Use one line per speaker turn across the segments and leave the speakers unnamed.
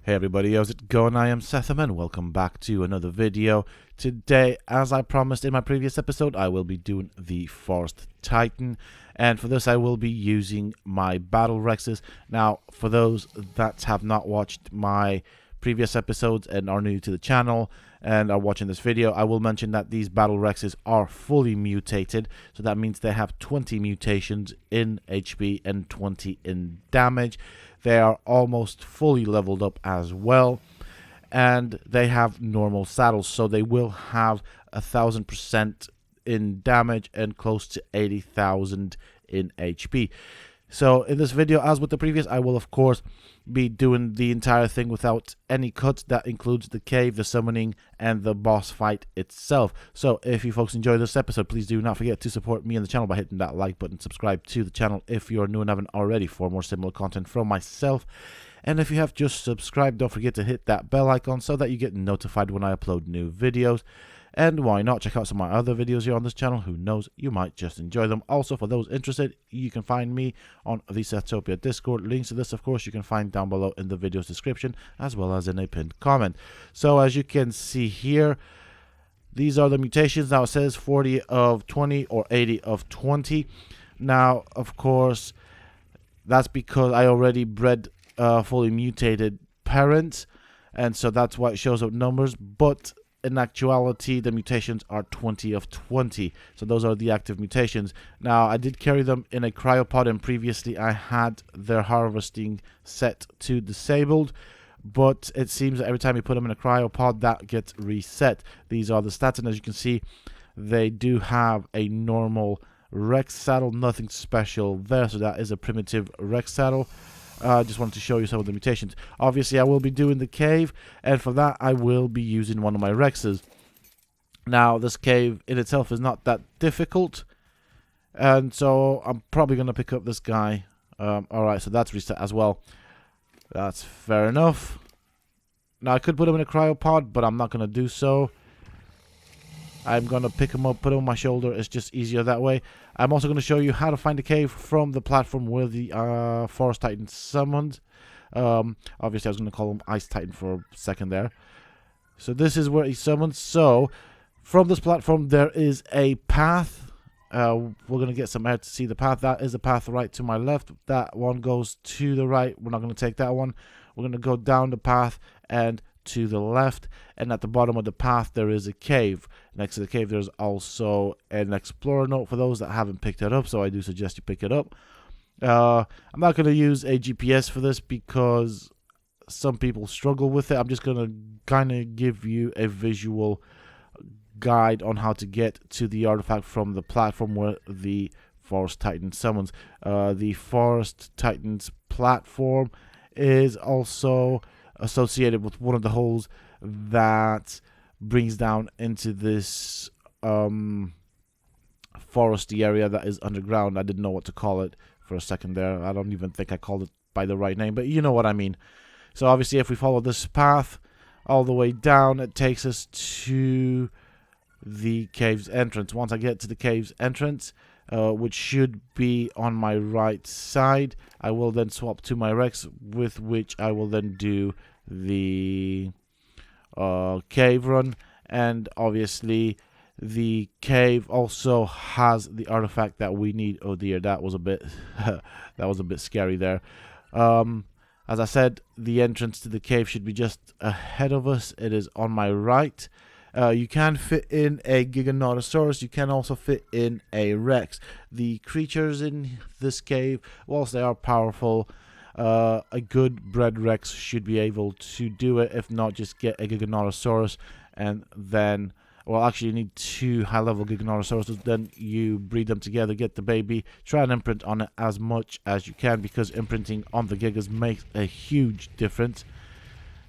Hey everybody, how's it going? I am Sethum and welcome back to another video. Today, as I promised in my previous episode, I will be doing the Forest Titan, and for this I will be using my Battle Rexes. Now, for those that have not watched my previous episodes and are new to the channel and are watching this video, I will mention that these Battle Rexes are fully mutated, so that means they have 20 mutations in HP and 20 in damage. They are almost fully leveled up as well, and they have normal saddles, so they will have 1000% in damage and close to 80,000 in HP. So in this video, as with the previous, I will of course be doing the entire thing without any cuts. That includes the cave, the summoning, and the boss fight itself. So if you folks enjoy this episode, please do not forget to support me and the channel by hitting that like button. Subscribe to the channel if you are new and haven't already for more similar content from myself. And if you have just subscribed, don't forget to hit that bell icon so that you get notified when I upload new videos. And why not check out some of my other videos here on this channel? Who knows, you might just enjoy them. Also, for those interested, you can find me on the Setopia Discord. Links to this, of course, you can find down below in the video's description, as well as in a pinned comment. So as you can see here, these are the mutations. Now it says 40 of 20 or 80 of 20. Now, of course, that's because I already bred fully mutated parents, and so that's why it shows up numbers. But in actuality, the mutations are 20 of 20. So those are the active mutations. Now, I did carry them in a cryopod, and previously I had their harvesting set to disabled. But it seems that every time you put them in a cryopod, that gets reset. These are the stats, and as you can see, they do have a normal Rex saddle. Nothing special there, so that is a primitive Rex saddle. I just wanted to show you some of the mutations. Obviously, I will be doing the cave, and for that, I will be using one of my Rexes. Now, this cave in itself is not that difficult, and so I'm probably going to pick up this guy. Alright, so that's reset as well. That's fair enough. Now, I could put him in a cryopod, but I'm not going to do so. I'm going to pick him up, put him on my shoulder. It's just easier that way. I'm also going to show you how to find a cave from the platform where the Forest Titan summoned. Obviously, I was going to call him Ice Titan for a second there. So this is where he summoned. So from this platform, there is a path. We're going to get some air to see the path. That is a path right to my left. That one goes to the right. We're not going to take that one. We're going to go down the path and to the left, and at the bottom of the path there is a cave. Next to the cave there's also an explorer note for those that haven't picked it up, so I do suggest you pick it up. I'm not going to use a GPS for this because some people struggle with it. I'm just going to kind of give you a visual guide on how to get to the artifact from the platform where the Forest Titan summons. The Forest Titan's platform is also associated with one of the holes that brings down into this foresty area that is underground. I didn't know what to call it for a second there. I don't even think I called it by the right name, but you know what I mean. So obviously if we follow this path all the way down, it takes us to the cave's entrance. Once I get to the cave's entrance, which should be on my right side, I will then swap to my Rex, with which I will then do the cave run. And obviously the cave also has the artifact that we need. Oh dear, that was a bit that was a bit scary there. As I said, the entrance to the cave should be just ahead of us. It is on my right. You can fit in a Giganotosaurus. You can also fit in a Rex. The creatures in this cave, whilst they are powerful, a good bred Rex should be able to do it. If not, just get a Giganotosaurus, and then, well, actually you need 2 high-level Giganotosaurus. Then you breed them together, get the baby, try and imprint on it as much as you can, because imprinting on the Gigas makes a huge difference.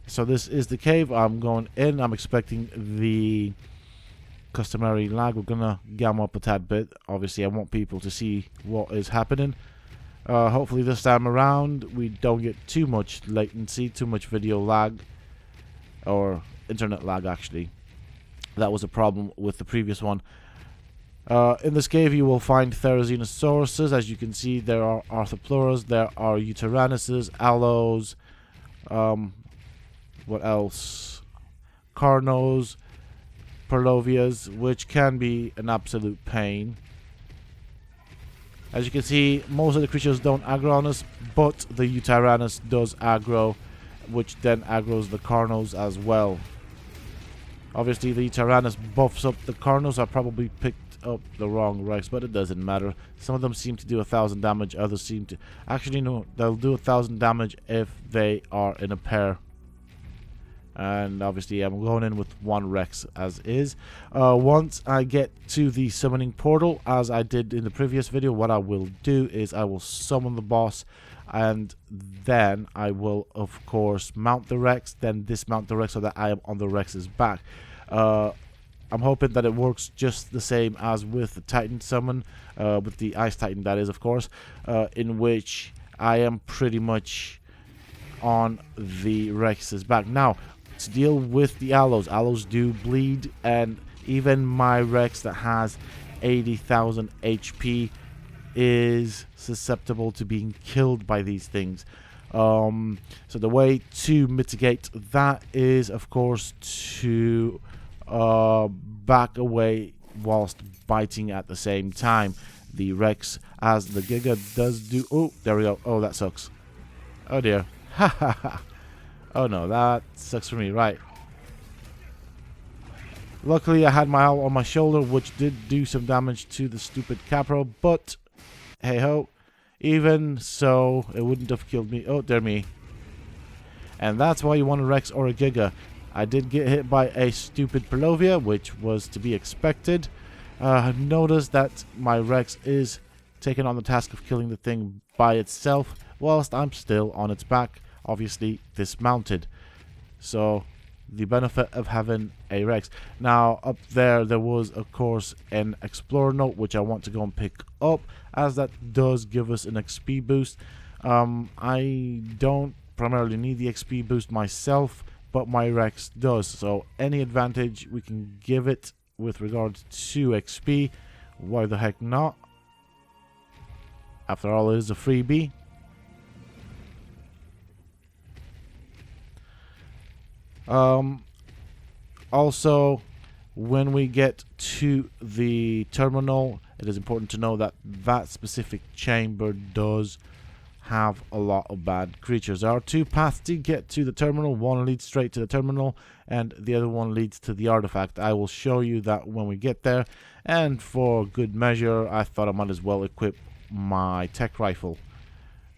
So this is the cave. I'm going in. I'm expecting the customary lag. We're going to gamma up a tad bit. Obviously, I want people to see what is happening. Hopefully this time around we don't get too much latency, too much video lag, or internet lag actually. That was a problem with the previous one. In this cave you will find Therizinosaurus. As you can see, there are Arthropluras, there are Uteranuses, Allos, What else? Carnos, Perlovias, which can be an absolute pain. As you can see, most of the creatures don't aggro on us, but the Utyrannus does aggro, which then aggroes the Carnos as well. Obviously, the Utyrannus buffs up the Carnos. I probably picked up the wrong Rex, but it doesn't matter. Some of them seem to do 1,000 damage, others seem to... Actually, no, they'll do 1,000 damage if they are in a pair. And obviously I'm going in with one Rex as is. Once I get to the summoning portal, as I did in the previous video, what I will do is I will summon the boss, and then I will of course mount the Rex, then dismount the Rex so that I am on the Rex's back. I'm hoping that it works just the same as with the Titan summon, with the Ice Titan, that is, of course, in which I am pretty much on the Rex's back. Now, to deal with the aloes do bleed, and even my Rex that has 80,000 HP is susceptible to being killed by these things. So the way to mitigate that is, of course, to back away whilst biting at the same time. The Rex, as the Giga does do... Oh, there we go. Oh, that sucks. Oh dear. Ha ha ha. Oh no, that sucks for me. Right. Luckily, I had my owl on my shoulder, which did do some damage to the stupid Capro, but hey ho. Even so, it wouldn't have killed me. Oh, dear me. And that's why you want a Rex or a Giga. I did get hit by a stupid Perlovia, which was to be expected. Notice that my Rex is taking on the task of killing the thing by itself, whilst I'm still on its back, obviously dismounted. So the benefit of having a Rex. Now up there was of course an Explorer note, which I want to go and pick up, as that does give us an XP boost. I don't primarily need the XP boost myself, but my Rex does, so any advantage we can give it with regards to XP, why the heck not? After all, it is a freebie. Also, when we get to the terminal, it is important to know that that specific chamber does have a lot of bad creatures. There are two paths to get to the terminal. One leads straight to the terminal, and the other one leads to the artifact. I will show you that when we get there, and for good measure, I thought I might as well equip my tech rifle.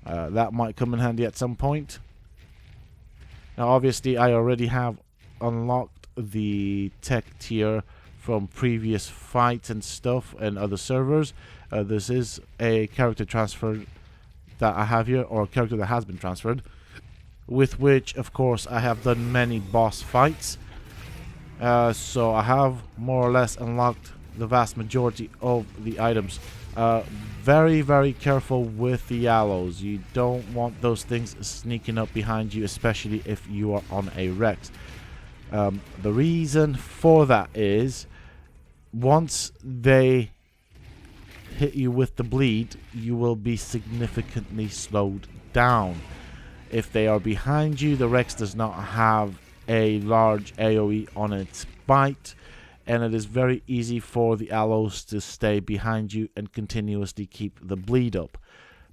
That might come in handy at some point. Now obviously I already have unlocked the tech tier from previous fights and stuff and other servers. This is a character transfer that I have here, or a character that has been transferred, with which of course I have done many boss fights. So I have more or less unlocked the vast majority of the items. Very, very careful with the aloes. You don't want those things sneaking up behind you, especially if you are on a Rex. The reason for that is, once they hit you with the bleed, you will be significantly slowed down. If they are behind you, the Rex does not have a large AoE on its bite, and it is very easy for the aloes to stay behind you and continuously keep the bleed up,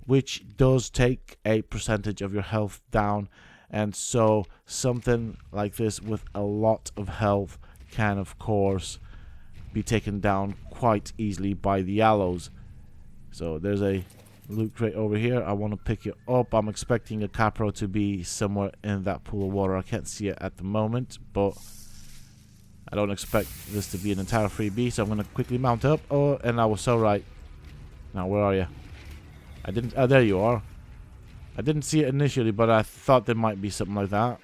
which does take a percentage of your health down. And so something like this with a lot of health can of course be taken down quite easily by the aloes. So there's a loot crate over here. I want to pick it up. I'm expecting a Capro to be somewhere in that pool of water. I can't see it at the moment, but I don't expect this to be an entire freebie, so I'm going to quickly mount up. Oh, and I was so right. Now, where are you? I didn't... Oh, there you are. I didn't see it initially, but I thought there might be something like that.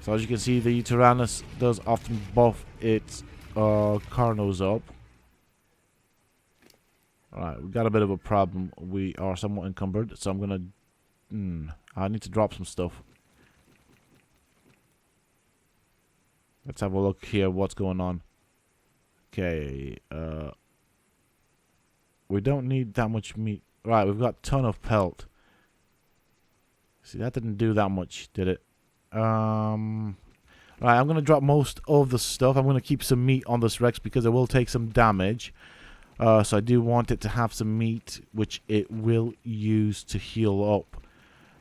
So as you can see, the Utyrannus does often buff its Carnos up. Alright, we got a bit of a problem. We are somewhat encumbered, so I'm going to... I need to drop some stuff. Let's have a look here. What's going on? Okay. We don't need that much meat. Right, we've got a ton of pelt. See, that didn't do that much, did it? Right, I'm going to drop most of the stuff. I'm going to keep some meat on this Rex because it will take some damage. So I do want it to have some meat, which it will use to heal up.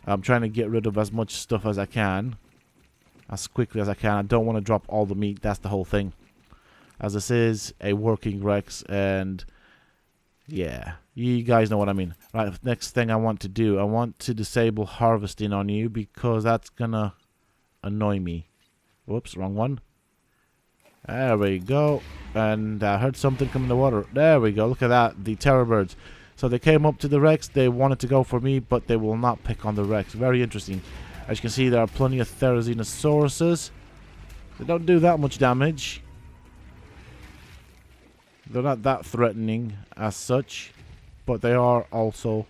I'm trying to get rid of as much stuff as I can, as quickly as I can. I don't want to drop all the meat. That's the whole thing. As this is a working Rex, and yeah, you guys know what I mean. Right, next thing I want to do, I want to disable harvesting on you because that's gonna annoy me. Whoops, wrong one. There we go. And I heard something come in the water. There we go. Look at that. The terror birds. So they came up to the Rex. They wanted to go for me, but they will not pick on the Rex. Very interesting. As you can see, there are plenty of Therizinosaurus. They don't do that much damage. They're not that threatening as such, but they are also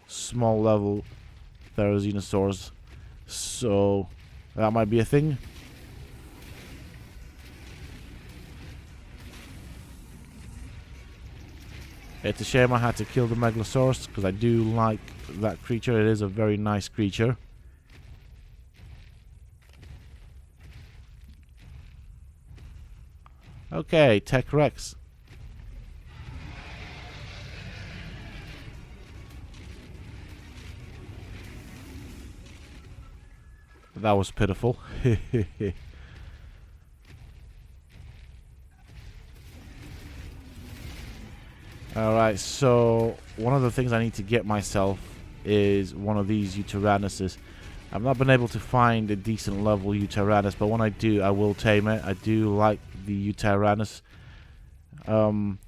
small level Therizinosaurs. So that might be a thing. It's a shame I had to kill the Megalosaurus because I do like that creature. It is a very nice creature. Okay, Tech Rex. That was pitiful. Alright, so one of the things I need to get myself is one of these Utyrannuses. I've not been able to find a decent level Utyrannus, but when I do, I will tame it. I do like the Utyrannus.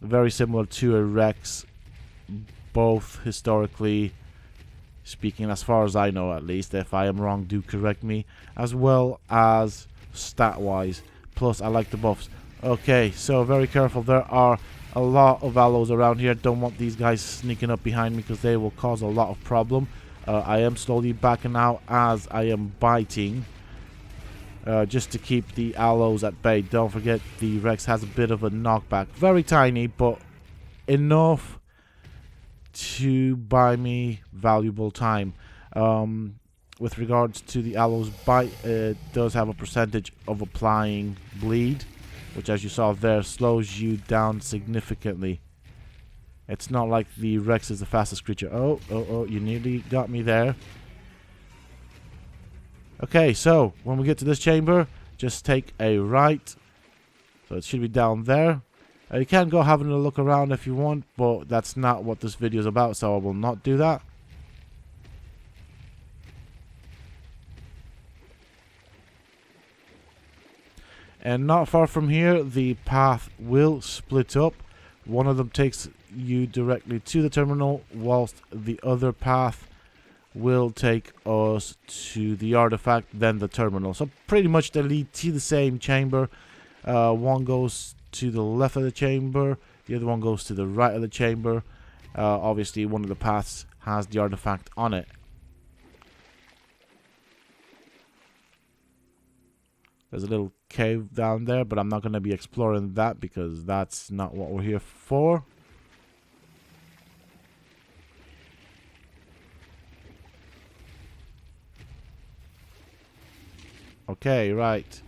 Very similar to a Rex, both historically speaking, as far as I know at least. If I am wrong, do correct me. As well as stat-wise. Plus, I like the buffs. Okay, so very careful. There are a lot of allos around here. Don't want these guys sneaking up behind me because they will cause a lot of problem. I am slowly backing out as I am biting, just to keep the allos at bay. Don't forget the Rex has a bit of a knockback. Very tiny, but enough to buy me valuable time. With regards to the allos bite, it does have a percentage of applying bleed, which, as you saw there, slows you down significantly. It's not like the Rex is the fastest creature. Oh, you nearly got me there. Okay, so when we get to this chamber, just take a right. So it should be down there. You can go having a look around if you want, but that's not what this video is about, so I will not do that. And not far from here, the path will split up. One of them takes you directly to the terminal, whilst the other path will take us to the artifact, then the terminal. So pretty much they lead to the same chamber. One goes to the left of the chamber, the other one goes to the right of the chamber. Obviously, one of the paths has the artifact on it. There's a little cave down there, but I'm not going to be exploring that because that's not what we're here for. Okay, right.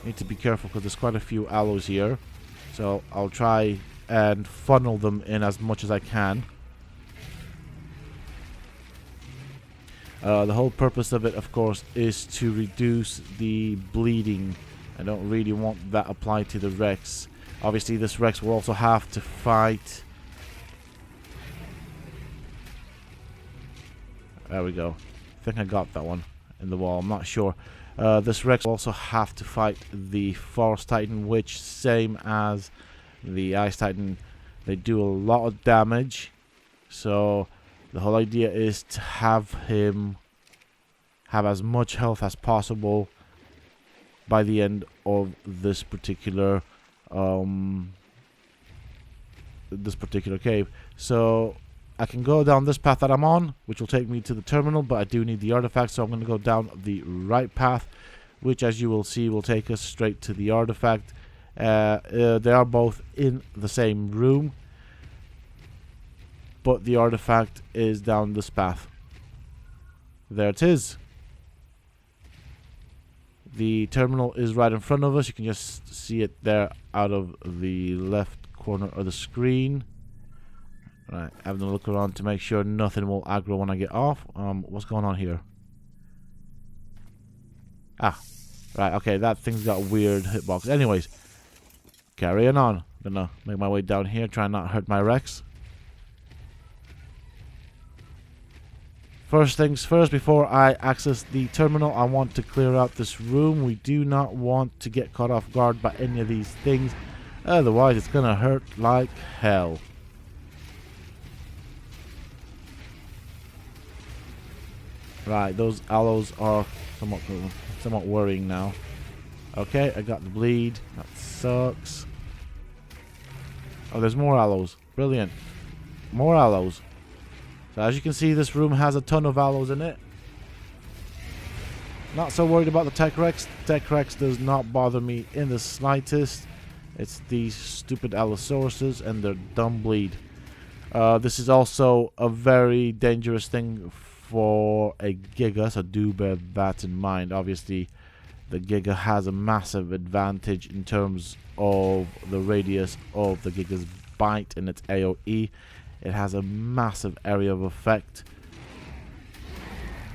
Need to be careful because there's quite a few allos here. So I'll try and funnel them in as much as I can. The whole purpose of it, of course, is to reduce the bleeding. I don't really want that applied to the Rex. Obviously, this Rex will also have to fight. There we go. I think I got that one in the wall. I'm not sure. This Rex will also have to fight the Forest Titan, which, same as the Ice Titan, they do a lot of damage. So the whole idea is to have him have as much health as possible by the end of this particular cave. So I can go down this path that I'm on, which will take me to the terminal, but I do need the artifact, so I'm going to go down the right path, which, as you will see, will take us straight to the artifact. They are both in the same room, but the artifact is down this path. There it is. The terminal is right in front of us. You can just see it there out of the left corner of the screen. Right, having a look around to make sure nothing will aggro when I get off. What's going on here? Ah, right, okay, that thing's got a weird hitbox. Anyways, carrying on. Gonna make my way down here, try not to hurt my Rex. First things first, before I access the terminal, I want to clear out this room. We do not want to get caught off guard by any of these things. Otherwise, it's gonna hurt like hell. Right, those aloes are somewhat worrying now. Okay, I got the bleed. That sucks. Oh, there's more aloes. Brilliant. More aloes. So as you can see, this room has a ton of aloes in it. Not so worried about the Tech Rex. Tech Rex does not bother me in the slightest. It's these stupid allosauruses and their dumb bleed. This is also a very dangerous thing for a Giga, so do bear that in mind. Obviously, the Giga has a massive advantage in terms of the radius of the Giga's bite and its AoE. It has a massive area of effect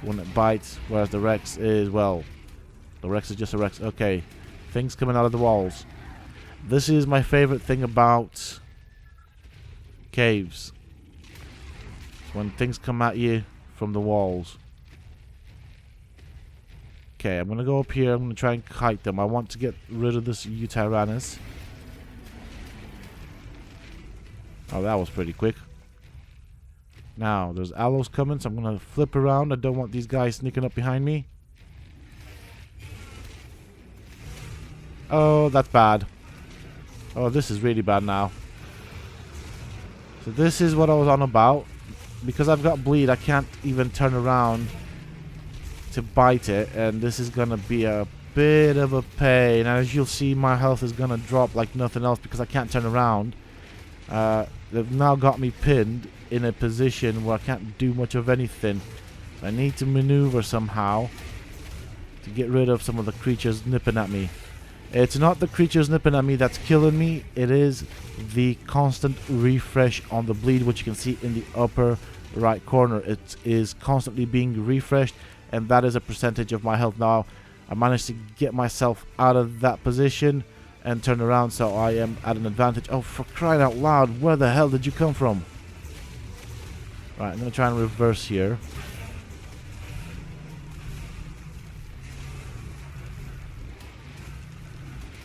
when it bites, whereas the Rex is, well, the Rex is just a Rex. Okay, things coming out of the walls. This is my favorite thing about caves. When things come at you from the walls. Okay, I'm gonna go up here. I'm gonna try and kite them. I want to get rid of this Utyrannus. Oh, that was pretty quick. Now, there's aloes coming, so I'm gonna flip around. I don't want these guys sneaking up behind me. Oh, that's bad. Oh, this is really bad now. So this is what I was on about. Because I've got bleed, I can't even turn around to bite it, and this is gonna be a bit of a pain. And as you'll see, my health is gonna drop like nothing else because I can't turn around. They've now got me pinned in a position where I can't do much of anything. I need to maneuver somehow to get rid of some of the creatures nipping at me. It's not the creatures nipping at me that's killing me. It is the constant refresh on the bleed, which you can see in the upper right corner. It is constantly being refreshed, and that is a percentage of my health. Now, I managed to get myself out of that position and turn around, so I am at an advantage. Oh, for crying out loud, where the hell did you come from? Right, I'm going to try and reverse here.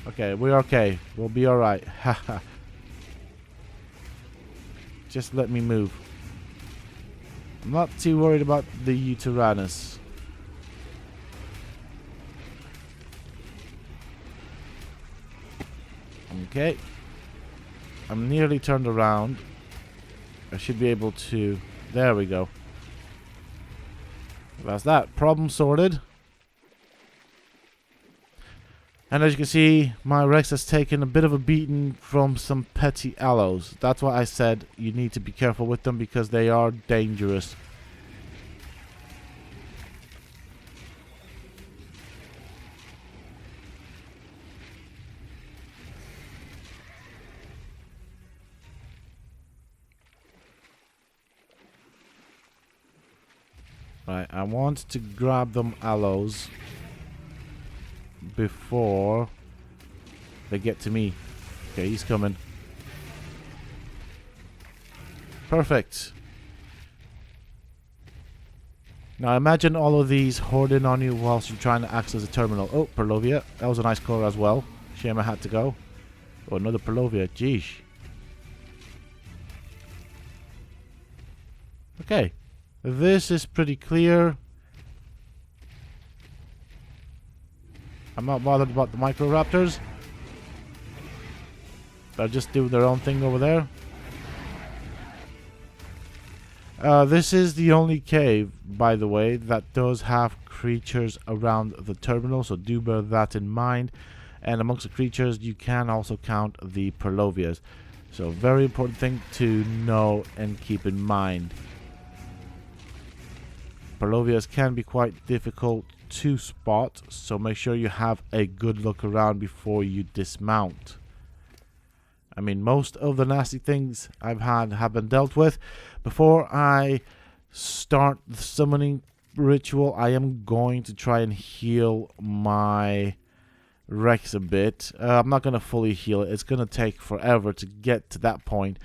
Okay, we're okay. We'll be alright. Haha. Just let me move. I'm not too worried about the Utyrannus. Okay. I'm nearly turned around. I should be able to... There we go. That's that. Problem sorted. And as you can see, my Rex has taken a bit of a beating from some petty aloes. That's why I said you need to be careful with them, because they are dangerous. Right, I want to grab them aloes before they get to me. Okay, he's coming. Perfect. Now imagine all of these hoarding on you whilst you're trying to access the terminal. Oh, Perlovia. That was a nice core as well. Shame I had to go. Oh, another Perlovia. Jeesh. Okay. This is pretty clear. I'm not bothered about the Microraptors. They're just doing their own thing over there. This is the only cave, by the way, that does have creatures around the terminal, so do bear that in mind. And amongst the creatures, you can also count the Perlovias. So very important thing to know and keep in mind. Parlovias can be quite difficult to spot, so make sure you have a good look around before you dismount. I mean, most of the nasty things I've had have been dealt with. Before I start the summoning ritual, I am going to try and heal my Rex a bit. I'm not going to fully heal it. It's going to take forever to get to that point.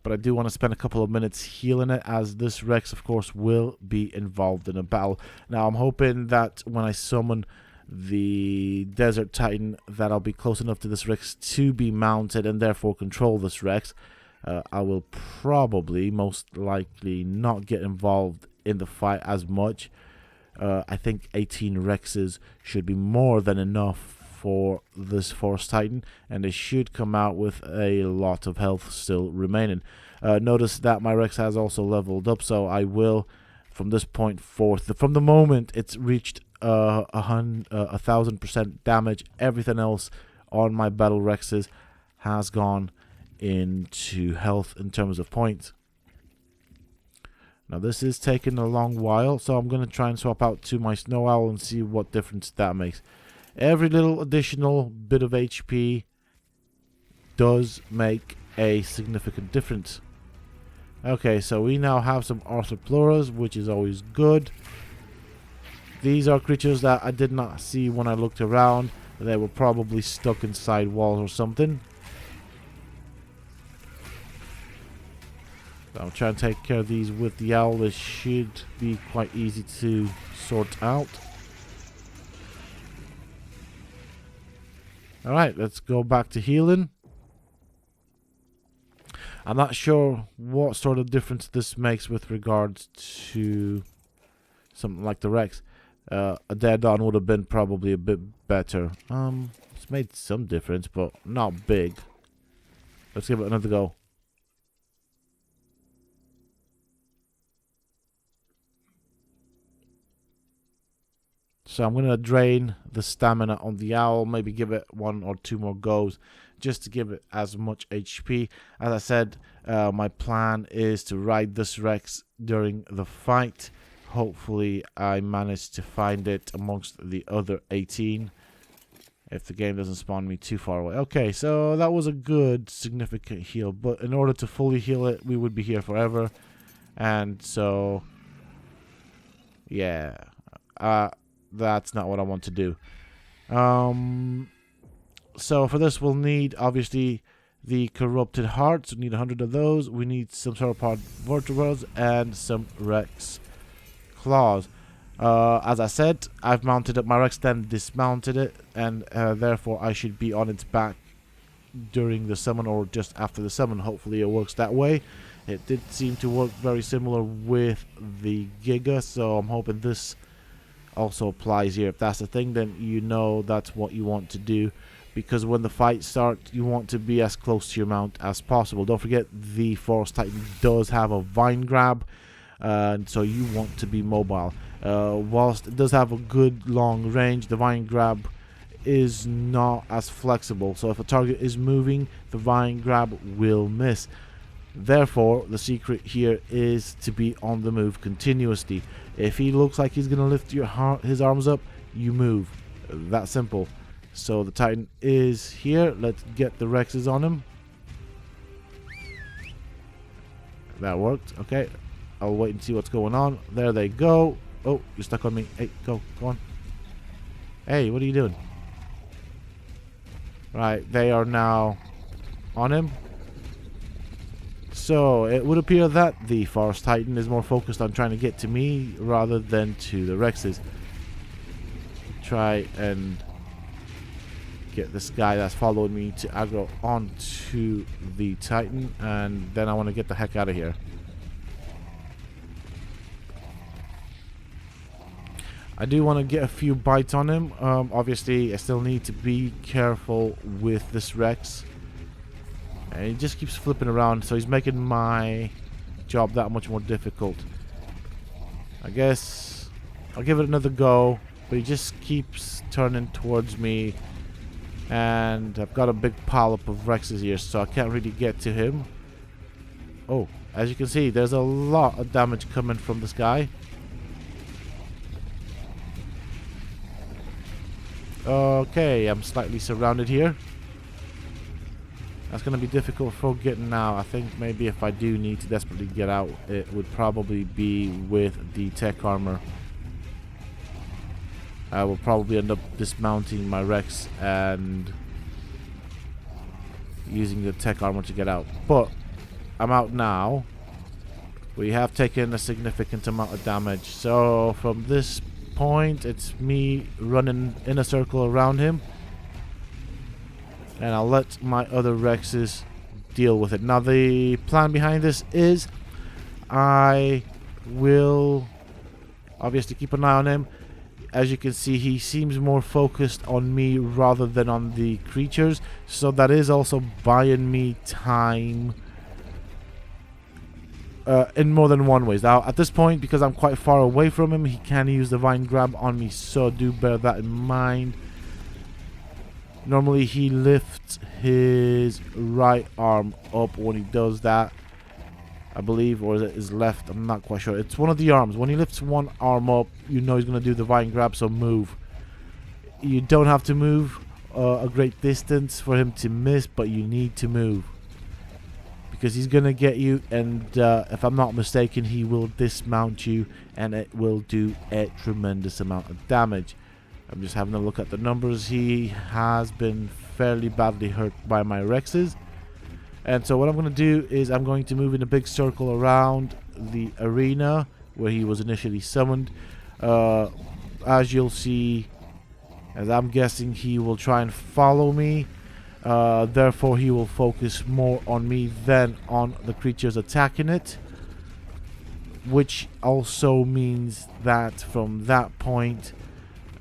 But I do want to spend a couple of minutes healing it, as this Rex, of course, will be involved in a battle. Now, I'm hoping that when I summon the Desert Titan, that I'll be close enough to this Rex to be mounted and therefore control this Rex. I will probably, most likely, not get involved in the fight as much. I think 18 Rexes should be more than enough for this Forest Titan, and they should come out with a lot of health still remaining. Notice that my Rex has also leveled up, so I will, from this point forth, from the moment it's reached 1000% damage, everything else on my battle Rexes has gone into health in terms of points. Now this is taking a long while, so I'm going to try and swap out to my Snow Owl and see what difference that makes. Every little additional bit of HP does make a significant difference. Okay, so we now have some Arthropluras, which is always good. These are creatures that I did not see when I looked around. They were probably stuck inside walls or something. I'll try and take care of these with the owl. This should be quite easy to sort out. Alright, let's go back to healing. I'm not sure what sort of difference this makes with regards to something like the Rex. A dead on would have been probably a bit better. It's made some difference, but not big. Let's give it another go. So I'm going to drain the stamina on the owl, maybe give it 1 or 2 more goes, just to give it as much HP. As I said, my plan is to ride this Rex during the fight. Hopefully I manage to find it amongst the other 18, if the game doesn't spawn me too far away. Okay, so that was a good, significant heal, but in order to fully heal it, we would be here forever. And so, yeah, that's not what I want to do. So for this we'll need, obviously, the corrupted hearts. We need 100 of those. We need some sauropod vertebrates and some Rex claws. As I said, I've mounted up my Rex, then dismounted it, and therefore I should be on its back during the summon or just after the summon. Hopefully it works that way. It did seem to work very similar with the Giga, so I'm hoping this also applies here. If that's the thing, then you know that's what you want to do, because when the fight starts you want to be as close to your mount as possible. Don't forget the Forest Titan does have a vine grab, and so you want to be mobile. Whilst it does have a good long range, the vine grab is not as flexible, so if a target is moving, the vine grab will miss. Therefore, the secret here is to be on the move continuously. If he looks like he's going to lift his arms up, you move. That simple. So the Titan is here. Let's get the Rexes on him. That worked. Okay. I'll wait and see what's going on. There they go. Oh, you're stuck on me. Hey, go on. Hey, what are you doing? Right, they are now on him. So it would appear that the Forest Titan is more focused on trying to get to me rather than to the Rexes. Try and get this guy that's following me to aggro onto the Titan, and then I want to get the heck out of here. I do want to get a few bites on him. Obviously I still need to be careful with this Rex. And he just keeps flipping around, so he's making my job that much more difficult. I guess I'll give it another go, but he just keeps turning towards me And I've got a big pile up of Rexes here, so I can't really get to him. Oh, as you can see, there's a lot of damage coming from this guy. Okay, I'm slightly surrounded here. That's going to be difficult for getting out. I think maybe if I do need to desperately get out, it would probably be with the tech armor. I will probably end up dismounting my Rex and using the tech armor to get out. But I'm out now. We have taken a significant amount of damage. So from this point, it's me running in a circle around him. And I'll let my other Rexes deal with it. Now the plan behind this is I will obviously keep an eye on him. As you can see, he seems more focused on me rather than on the creatures. So that is also buying me time in more than one way. Now at this point, because I'm quite far away from him, he can use the vine grab on me. So do bear that in mind. Normally he lifts his right arm up when he does that, I believe, or is it his left? I'm not quite sure. It's one of the arms. When he lifts one arm up, you know he's going to do the vine grab, so move. You don't have to move a great distance for him to miss, but you need to move. Because he's going to get you, and if I'm not mistaken, he will dismount you, and it will do a tremendous amount of damage. I'm just having a look at the numbers. He has been fairly badly hurt by my Rexes. And so what I'm going to do is I'm going to move in a big circle around the arena where he was initially summoned. As you'll see, as I'm guessing, he will try and follow me. Therefore, he will focus more on me than on the creatures attacking it. Which also means that from that point,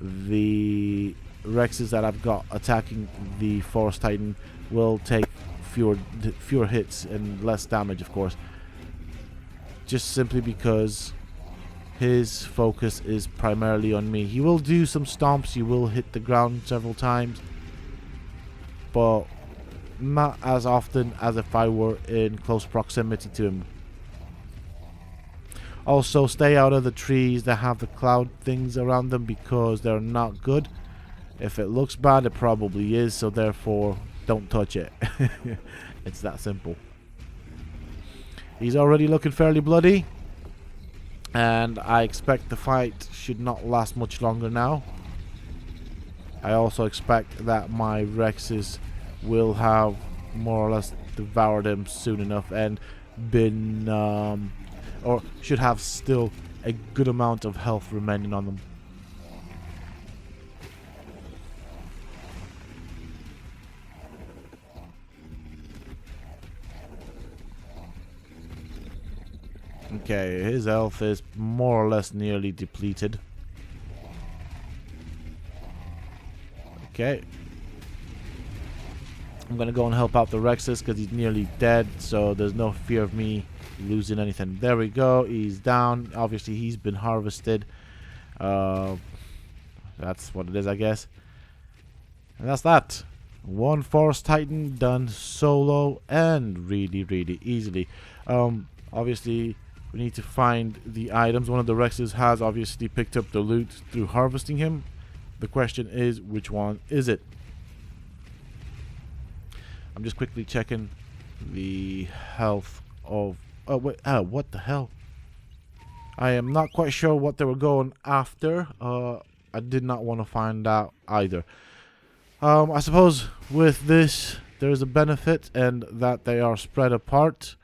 the Rexes that I've got attacking the Forest Titan will take fewer hits and less damage, of course, just simply because his focus is primarily on me. He will do some stomps, he will hit the ground several times, but not as often as if I were in close proximity to him. Also, stay out of the trees that have the cloud things around them because they're not good. If it looks bad, it probably is, so therefore don't touch it. It's that simple. He's already looking fairly bloody, and I expect the fight should not last much longer now. I also expect that my Rexes will have more or less devoured him soon enough and been or should have still a good amount of health remaining on them. Okay, his health is more or less nearly depleted. Okay. I'm gonna go and help out the Rexes because he's nearly dead, so there's no fear of me losing anything. There we go, he's down. Obviously he's been harvested. That's what it is, I guess. And that's that. One Forest Titan done solo and really easily. Obviously we need to find the items. One of the Rexes has obviously picked up the loot through harvesting him. The question is, which one is it? I'm just quickly checking the health of... Oh, wait. What the hell? I am not quite sure what they were going after. I did not want to find out either. I suppose with this, there is a benefit, and that they are spread apart,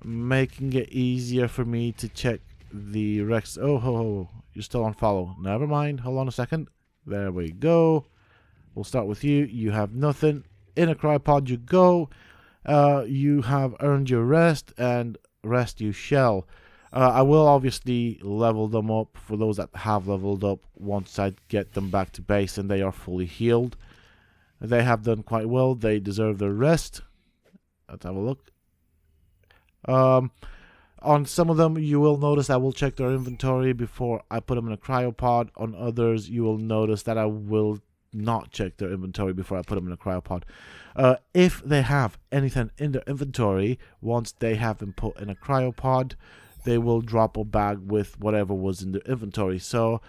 making it easier for me to check the Rex. Oh, you're still on follow. Never mind. Hold on a second. There we go. We'll start with you. You have nothing. In a cryopod you go. You have earned your rest, and rest you shall. I will obviously level them up for those that have leveled up once I get them back to base and they are fully healed. They have done quite well. They deserve their rest. Let's have a look. On some of them, you will notice I will check their inventory before I put them in a cryopod. On others, you will notice that I will not check their inventory before I put them in a cryopod. If they have anything in their inventory, once they have been put in a cryopod, they will drop a bag with whatever was in their inventory. So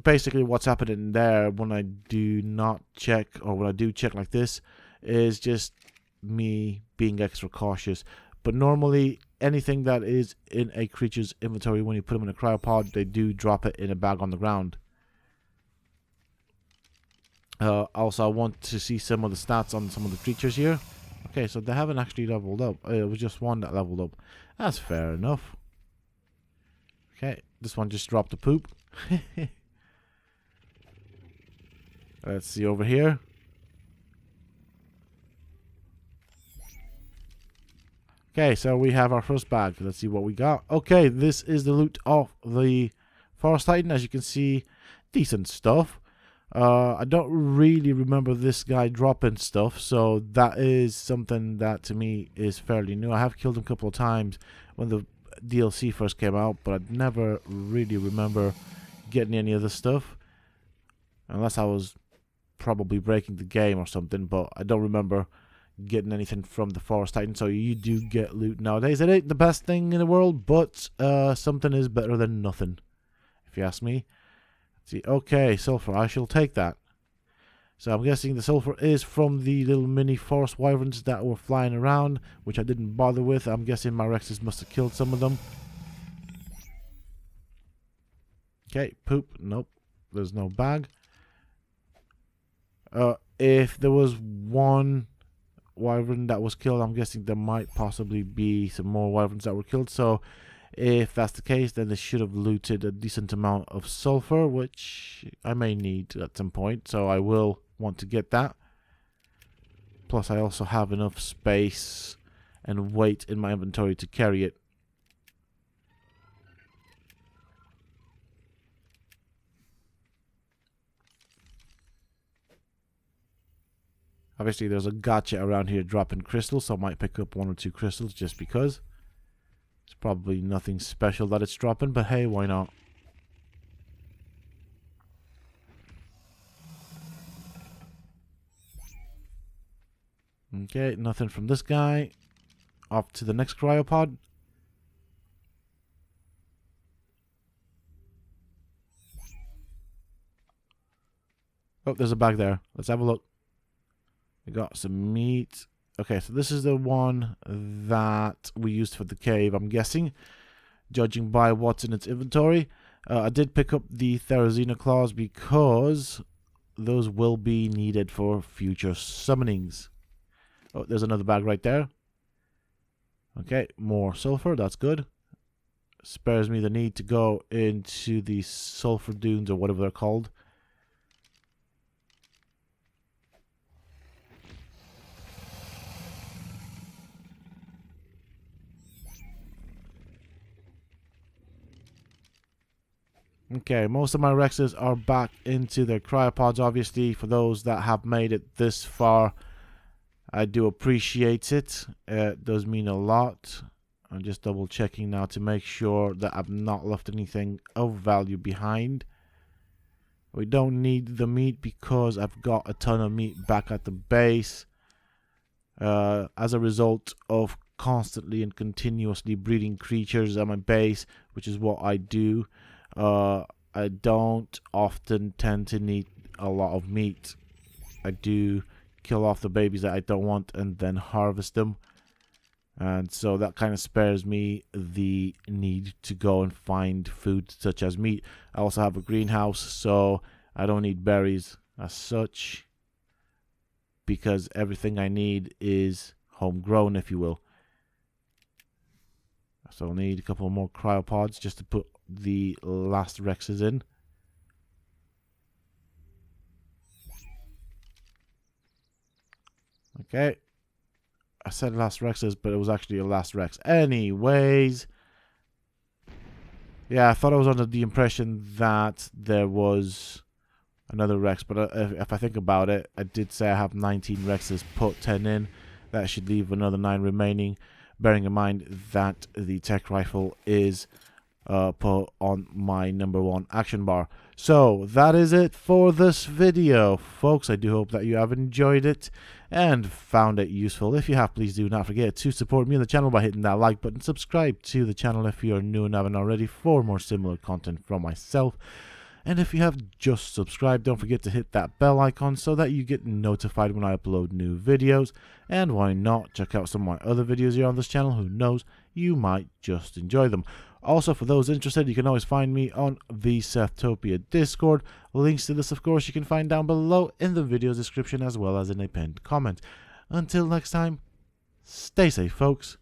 basically what's happening there when I do not check, or when I do check like this, is just me being extra cautious. But normally anything that is in a creature's inventory, when you put them in a cryopod, they do drop it in a bag on the ground. Also, I want to see some of the stats on some of the creatures here. Okay, so they haven't actually leveled up. It was just one that leveled up. That's fair enough. Okay, this one just dropped a poop. Let's see over here. Okay, so we have our first bag. Let's see what we got. Okay, this is the loot of the Forest Titan. As you can see, decent stuff. I don't really remember this guy dropping stuff, so that is something that to me is fairly new. I have killed him a couple of times when the DLC first came out, but I never really remember getting any of this stuff, unless I was probably breaking the game or something, but I don't remember getting anything from the Forest Titan. So you do get loot nowadays. It ain't the best thing in the world, but something is better than nothing, if you ask me. See, okay, sulfur, I shall take that. So I'm guessing the sulfur is from the little mini forest wyverns that were flying around, which I didn't bother with. I'm guessing my Rexes must have killed some of them. Okay, poop, nope, there's no bag. If there was one wyvern that was killed, I'm guessing there might possibly be some more wyverns that were killed. So if that's the case, then they should have looted a decent amount of sulfur, which I may need at some point, so I will want to get that. Plus I also have enough space and weight in my inventory to carry it. Obviously there's a gotcha around here dropping crystals, so I might pick up 1 or 2 crystals just because. It's probably nothing special that it's dropping, but hey, why not? Okay, nothing from this guy. Off to the next cryopod. Oh, there's a bag there. Let's have a look. We got some meat. Okay, so this is the one that we used for the cave, I'm guessing, judging by what's in its inventory. I did pick up the Therizina claws because those will be needed for future summonings. Oh, there's another bag right there. Okay, more sulfur, that's good. Spares me the need to go into the sulfur dunes or whatever they're called. Okay, most of my Rexes are back into their cryopods, obviously. For those that have made it this far, I do appreciate it. It does mean a lot. I'm just double checking now to make sure that I've not left anything of value behind. We don't need the meat because I've got a ton of meat back at the base. As a result of constantly and continuously breeding creatures at my base, which is what I do. I don't often tend to need a lot of meat. I do kill off the babies that I don't want and then harvest them. And so that kind of spares me the need to go and find food such as meat. I also have a greenhouse, so I don't need berries as such, because everything I need is homegrown, if you will. So I'll need a couple more cryopods just to put the last Rexes in. Okay. I said last Rexes, but it was actually a last Rex. Anyways. Yeah, I thought I was under the impression that there was another Rex, but if I think about it, I did say I have 19 Rexes, put 10 in. That should leave another 9 remaining. Bearing in mind that the tech rifle is put on my #1 action bar. So that is it for this video, folks. I do hope that you have enjoyed it and found it useful. If you have, please do not forget to support me on the channel by hitting that like button. Subscribe to the channel if you are new and haven't already for more similar content from myself. And if you have just subscribed, don't forget to hit that bell icon so that you get notified when I upload new videos. And why not check out some of my other videos here on this channel? Who knows, you might just enjoy them. Also, for those interested, you can always find me on the Sethtopia Discord. Links to this, of course, you can find down below in the video description as well as in a pinned comment. Until next time, stay safe, folks.